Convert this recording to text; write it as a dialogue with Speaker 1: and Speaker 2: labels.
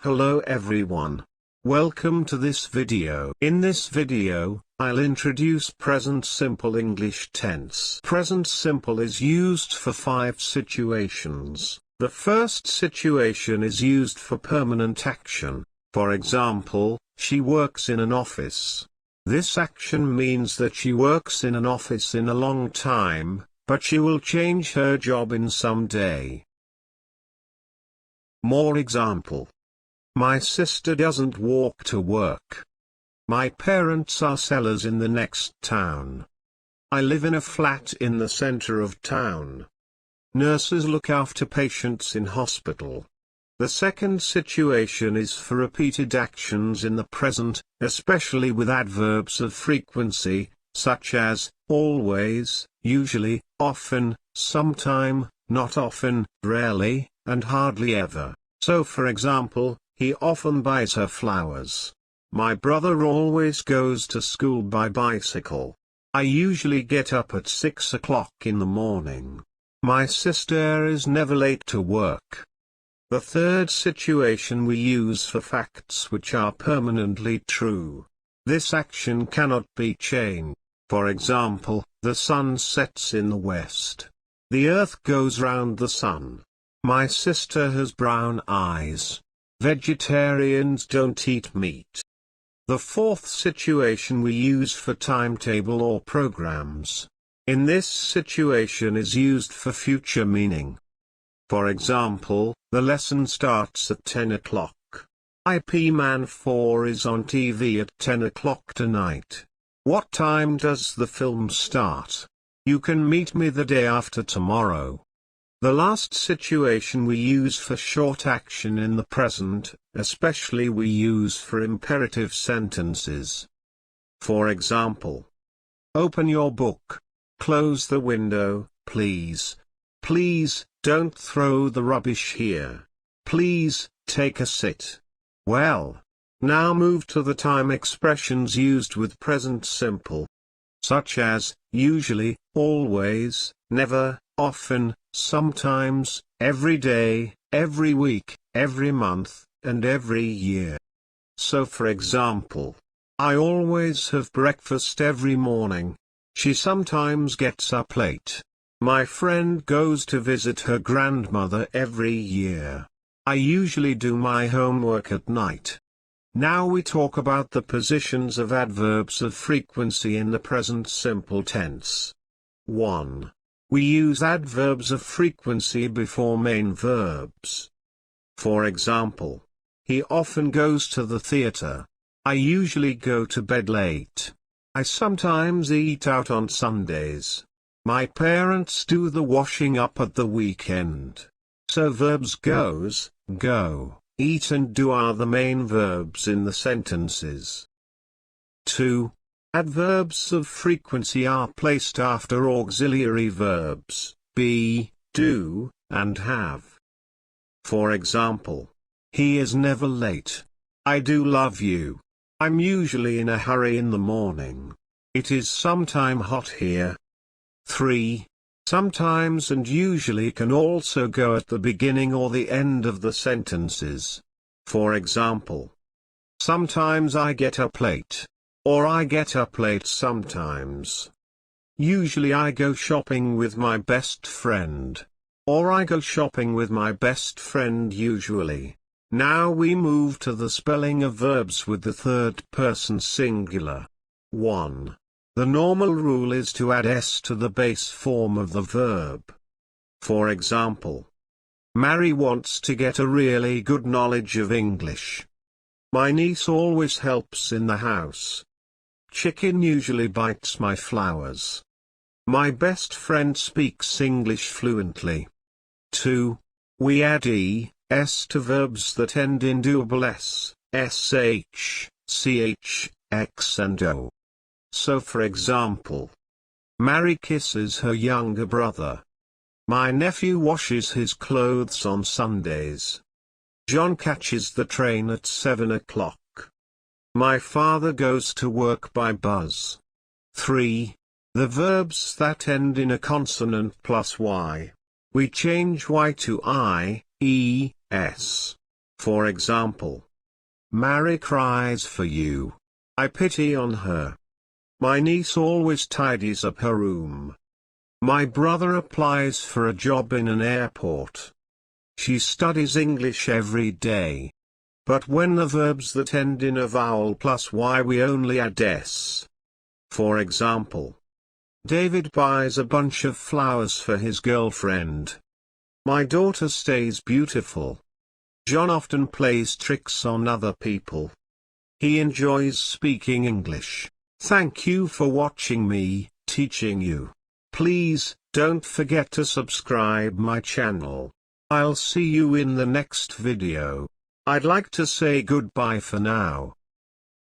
Speaker 1: Hello everyone. Welcome to this video. In this video, I'll introduce present simple English tense. Present simple is used for 5 situations. The first situation is used for permanent action. For example, she works in an office. This action means that she works in an office in a long time, but she will change her job in some day. More example. My sister doesn't walk to work. My parents are sellers in the next town. I live in a flat in the center of town. Nurses look after patients in hospital. The second situation is for repeated actions in the present, especially with adverbs of frequency, such as always, usually, often, sometime, not often, rarely, and hardly ever. So for example, he often buys her flowers. My brother always goes to school by bicycle. I usually get up at 6 o'clock in the morning. My sister is never late to work. The third situation we use for facts which are permanently true. This action cannot be changed. For example, the sun sets in the west. The earth goes round the sun. My sister has brown eyes. Vegetarians don't eat meat. The fourth situation we use for timetable or programs. In this situation is used for future meaning. For example, the lesson starts at 10 o'clock. IP Man 4 is on TV at 10 o'clock tonight. What time does the film start? You can meet me the day after tomorrow. The last situation we use for short action in the present, especially we use for imperative sentences. For example, open your book. Close the window, please. Please, don't throw the rubbish here. Please, take a sit. Well, now move to the time expressions used with present simple. Such as, usually, always, never, often, sometimes, every day, every week, every month, and every year. So for example, I always have breakfast every morning. She sometimes gets up late. My friend goes to visit her grandmother every year. I usually do my homework at night. Now we talk about the positions of adverbs of frequency in the present simple tense. 1. We use adverbs of frequency before main verbs. For example, he often goes to the theater. I usually go to bed late. I sometimes eat out on Sundays. My parents do the washing up at the weekend. So verbs goes, go, eat and do are the main verbs in the sentences. 2. Adverbs of frequency are placed after auxiliary verbs, be, do, and have. For example, he is never late. I do love you. I'm usually in a hurry in the morning. It is sometime hot here. 3. Sometimes and usually can also go at the beginning or the end of the sentences. For example, sometimes I get up late. Or I get up late sometimes. Usually I go shopping with my best friend. Or I go shopping with my best friend usually. Now we move to the spelling of verbs with the third person singular. 1. The normal rule is to add s to the base form of the verb. For example, Mary wants to get a really good knowledge of English. My niece always helps in the house. Chicken usually bites my flowers. My best friend speaks English fluently. 2. We add es to verbs that end in double s, sh, ch, x and o. So for example, Mary kisses her younger brother. My nephew washes his clothes on Sundays. John catches the train at 7 o'clock. My father goes to work by bus. 3. The verbs that end in a consonant plus y. We change y to I, e, s. For example, Mary cries for you. I pity on her. My niece always tidies up her room. My brother applies for a job in an airport. She studies English every day. But when the verbs that end in a vowel plus y we only add s. For example, David buys a bunch of flowers for his girlfriend. My daughter stays beautiful. John often plays tricks on other people. He enjoys speaking English. Thank you for watching me, teaching you. Please, don't forget to subscribe my channel. I'll see you in the next video. I'd like to say goodbye for now.